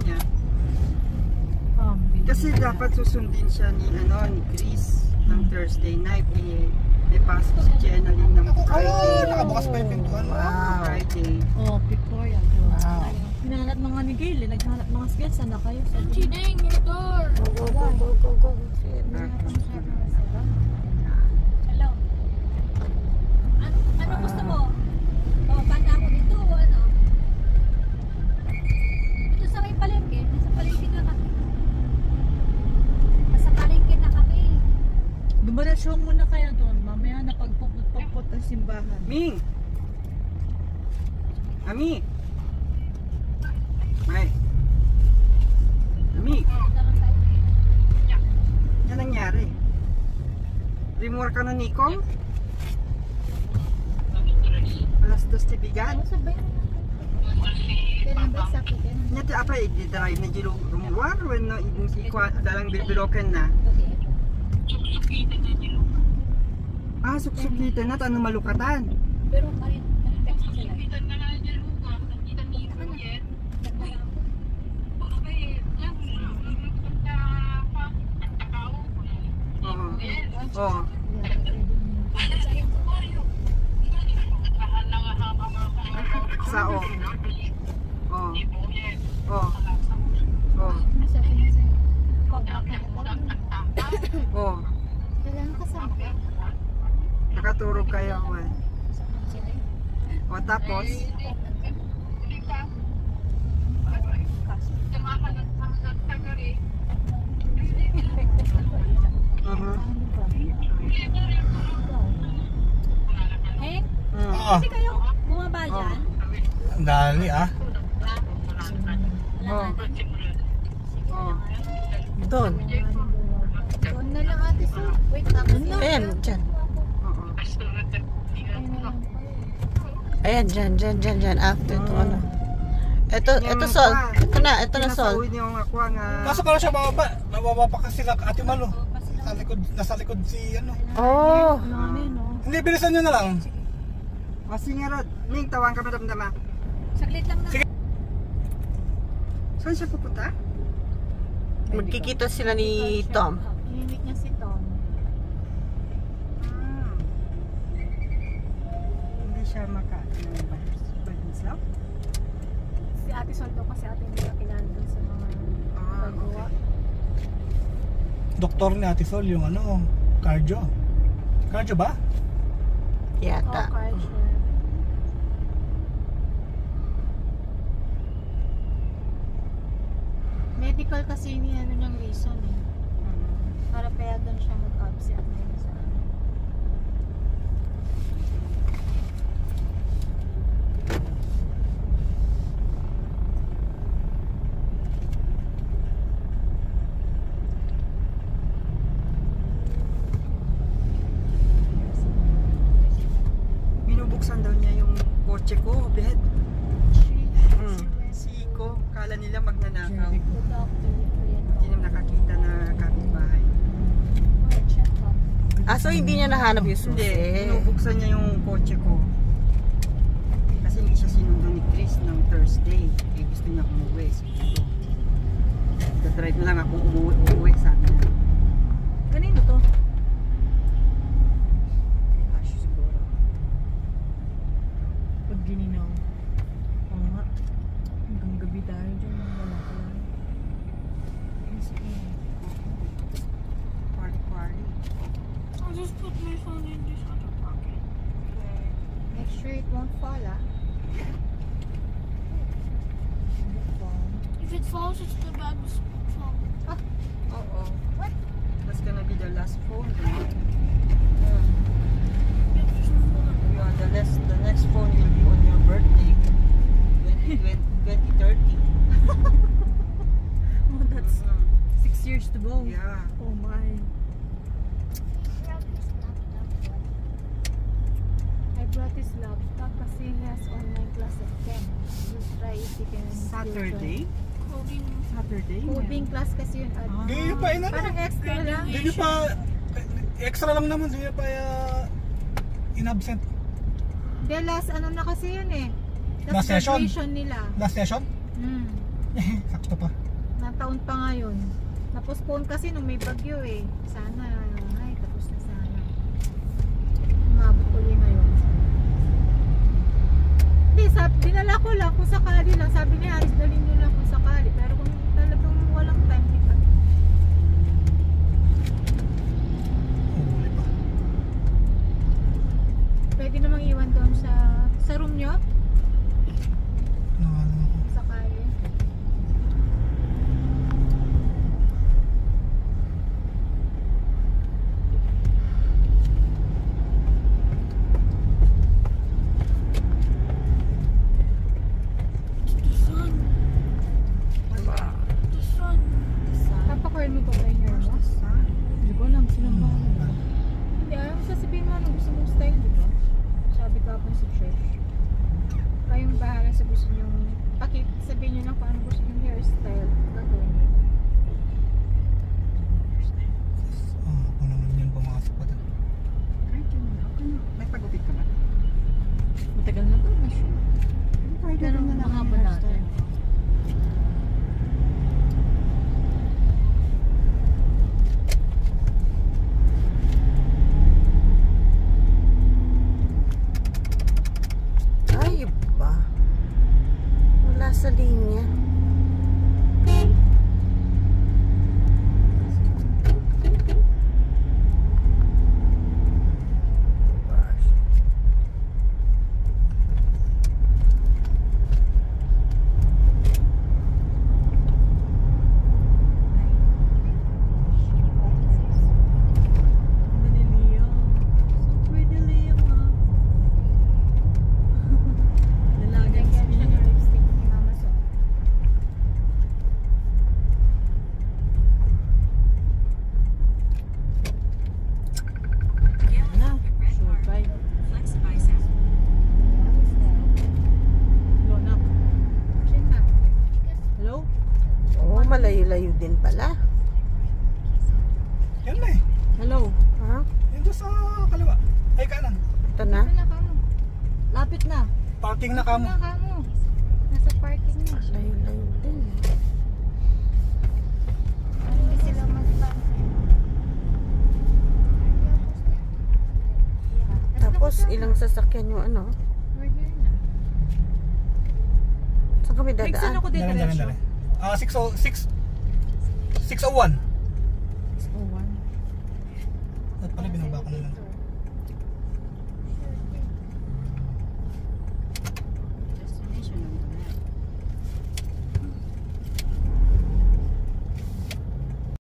niya. Kasi dapat susundin siya ni Chris ng Thursday night. May pasok si Jenalyn ng Friday. Nakabukas pa yung pintuan. Friday. Oh, Victoria. Wow. Hinahanap mga ni Gail, naghanap mga skills. Sana kayo sa Chideng, your door. Go. Hello. Ano gusto mo? Oh, banda ako dito o ano? Ito sa may palengke. Nasa palengke na kami. Nasa palengke na kami. Dumarasyon muna kaya doon. Mamaya na pagpupot ng simbahan. Ming! Ami! Ay! Ami! Yan nangyari. Remore ka na Nico? Alas 2 tibigan? Nya ti apa i-drive na jilo rumuar when no ikwa dalang biloken na. Suksukita na tanong malukatan. Pero karin, Oh. Sao? Oh. Oh. Oh. Oh. Nakaturog kayo. O tapos? Hey, kasi kayo bumaba dyan? Ang dali Doon. Doon na lang ate so. Wait lang. Ayan, dyan. Ayan, dyan. After ito, ano. Ito Sol. Ito na Sol. Kaso pala siya mababa pa kasi Ate Malo. Nasa likod si Oh. Hindi, bilisan nyo na lang. Kasi nga Rod, Ning, tawang ka madamdama. Saglit lang na. Sige. Saan siya pupunta? Magkikita sila ni Tom. Hininig niya si Tom. Hindi siya maka-labas by himself? Si Ate Sol daw kasi ate nila kilala dun sa mga paggawa. Doktor ni Ate Sol yung cardio. Cardio ba? Yata. Cardio. Medical kasi ni niyang reason para payagan siya mag-absent ngayon sa binubuksan daw niya yung kotse ko, bed. Si Iko, kala nila magnanakaw. Hindi naman nakakita na kapitbahay. So hindi niya nahanap yung susi? Hindi, binubuksan niya yung kotse ko. Kasi hindi siya sinundo ni Chris ng Thursday. Eh gusto niya umuwi. Dadrive na lang ako umuwi sabi niya. Kanino to? Asyo siguro. Pag gininaw. Oo nga. Hanggang gabi tayo dyan. Wala ka lang. Party. I'll just put my phone in this other pocket. Okay. Make sure it won't fall, If it falls, it's the bag's fault. Oo. What? That's gonna be the last phone. Yeah, the next phone will be on your birthday. 2030. Oh, that's 6 years to go. Yeah. Oh my. I brought his laptop kasi he has online class at 10. We'll try if he can Saturday? Saturday? Coding class kasi yun. Hindi nyo pa Parang extra lang. Hindi nyo pa extra lang naman. Hindi nyo pa in-absent. De last na kasi yun eh. Last session? Graduation nila. Last session? Hmm. Sakto pa. taon pa ngayon. Na-postpone kasi nung may bagyo eh. Sana, ay, tapos na sana. Umabot ulit ngayon. Hindi, dinala ko lang kung sakali lang. Sabi ni Aris, dalhin nyo lang kung sakali. Pero kung talagang walang time, di ba? Huli pa. Pwede namang iwan doon sa room nyo. Ano ako. Sakali. Papakuin mo ba yung hair mo? Hindi ko alam silang bahala. Hindi, ayaw mo sasabihin mo anong gusto mong style, di ba? Sabi ka po sa church. Kayong bahala sa gusto nyo. Sabihin nyo lang kung anong gusto yung hairstyle. Gagawin nyo. Ako naman yun pumasok pa doon. Ay, dyan na. Ako na. May pagupit ka ba? Matagal na to, na sure. Ay, Pero ganun na lang mahaba yung natin. hairstyle. Ay, ba? Wala sa linya. Maniliya. So pretty, Liam, ah. Lalagan Lagyan siya ng lipstick ni Mama So. na. Sure, bye. Hello, nak. Siya na. Hello? Oo, malayo-layo din pala. Yan na eh. Hello? Ha? Yan doon sa kaliwa. Ay, kanan. Ito na. Ito na kamo. Lapit na. Parking na Ito kamo. na kamo. Nasa parking na. Layo-layo din. Hindi sila mag-plan. Tapos, ilang sasakyan yung ano? We're here na. Saan kami Next, dadaan? ano ko Dalan, dalan, diretso? dalan. 601. Oh, one. At pala binaba ko na lang.